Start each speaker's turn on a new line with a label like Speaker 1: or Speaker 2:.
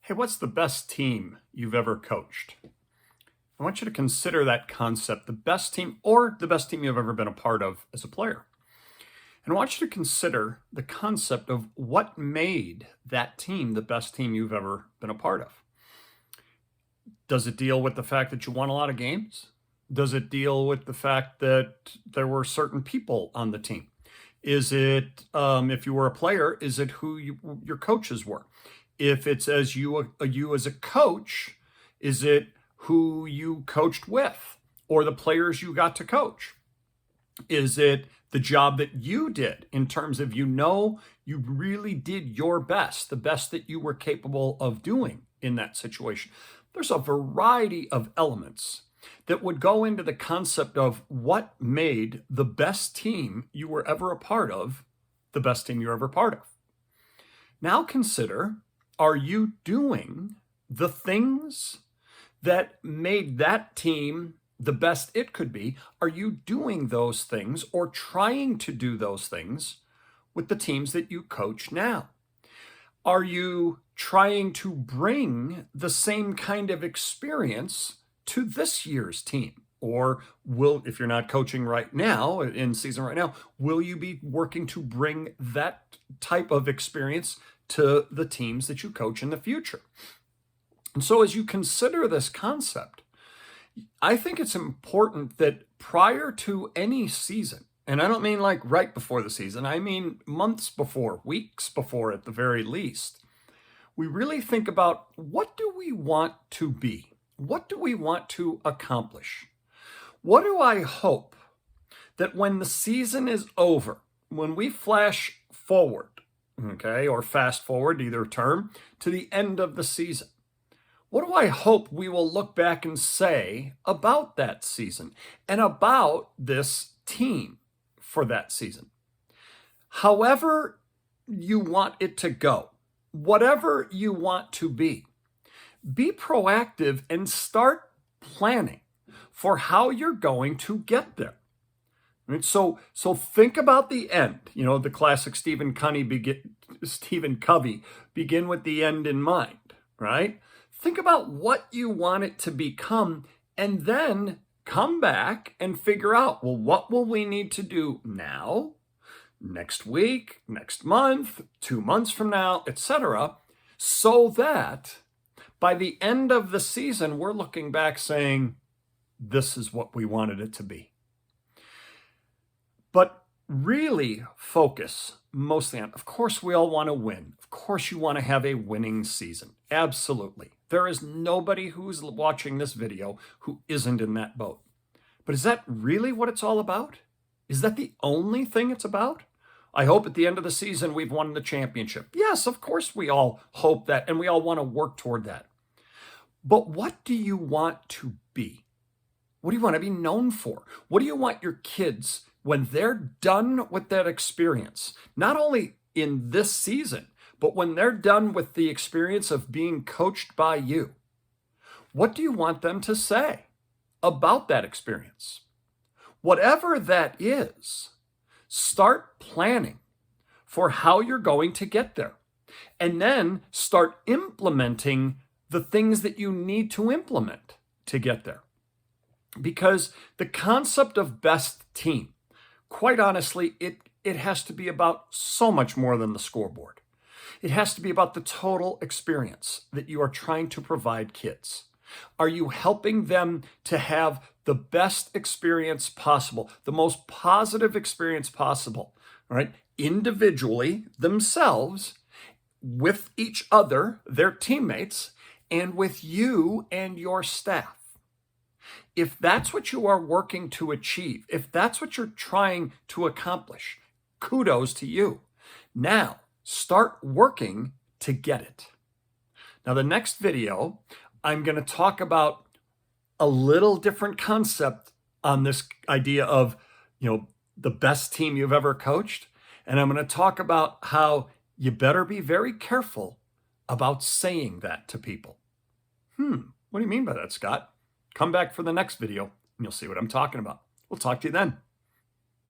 Speaker 1: Hey, what's the best team you've ever coached? I want you to consider that concept, the best team or the best team you've ever been a part of as a player. And I want you to consider the concept of what made that team the best team you've ever been a part of. Does it deal with the fact that you won a lot of games? Does it deal with the fact that there were certain people on the team? Is it, if you were a player, is it who your coaches were? If it's as you as a coach, is it who you coached with or the players you got to coach? Is it the job that you did in terms of you really did your best, the best that you were capable of doing in that situation? There's a variety of elements that would go into the concept of what made the best team you were ever a part of the best team you're ever part of. Now consider, are you doing the things that made that team the best it could be? Are you doing those things or trying to do those things with the teams that you coach now? Are you trying to bring the same kind of experience to this year's team? Or if you're not coaching right now, in season right now, will you be working to bring that type of experience to the teams that you coach in the future? And so as you consider this concept, I think it's important that prior to any season, and I don't mean like right before the season, I mean months before, weeks before at the very least, we really think about what do we want to be? What do we want to accomplish? What do I hope that when the season is over, when we flash forward, okay, or fast forward, either term, to the end of the season, what do I hope we will look back and say about that season and about this team for that season? However you want it to go, whatever you want to be proactive and start planning for how you're going to get there. Right? So think about the end. The classic Stephen Covey, begin with the end in mind, right? Think about what you want it to become and then come back and figure out, well, what will we need to do now, next week, next month, 2 months from now, etc., so that by the end of the season, we're looking back saying, this is what we wanted it to be. But really focus mostly on, of course, we all want to win. Of course, you want to have a winning season. Absolutely. There is nobody who's watching this video who isn't in that boat. But is that really what it's all about? Is that the only thing it's about? I hope at the end of the season we've won the championship. Yes, of course we all hope that, and we all want to work toward that. But what do you want to be? What do you want to be known for? What do you want your kids, when they're done with that experience, not only in this season, but when they're done with the experience of being coached by you, what do you want them to say about that experience? Whatever that is, start planning for how you're going to get there, and then start implementing the things that you need to implement to get there. Because the concept of best team, quite honestly, it has to be about so much more than the scoreboard. It has to be about the total experience that you are trying to provide kids. Are you helping them to have the best experience possible, the most positive experience possible, right? Individually, themselves, with each other, their teammates, and with you and your staff. If that's what you are working to achieve, if that's what you're trying to accomplish, kudos to you. Now, start working to get it. Now, the next video, I'm going to talk about a little different concept on this idea of, the best team you've ever coached. And I'm going to talk about how you better be very careful about saying that to people. What do you mean by that, Scott? Come back for the next video and you'll see what I'm talking about. We'll talk to you then.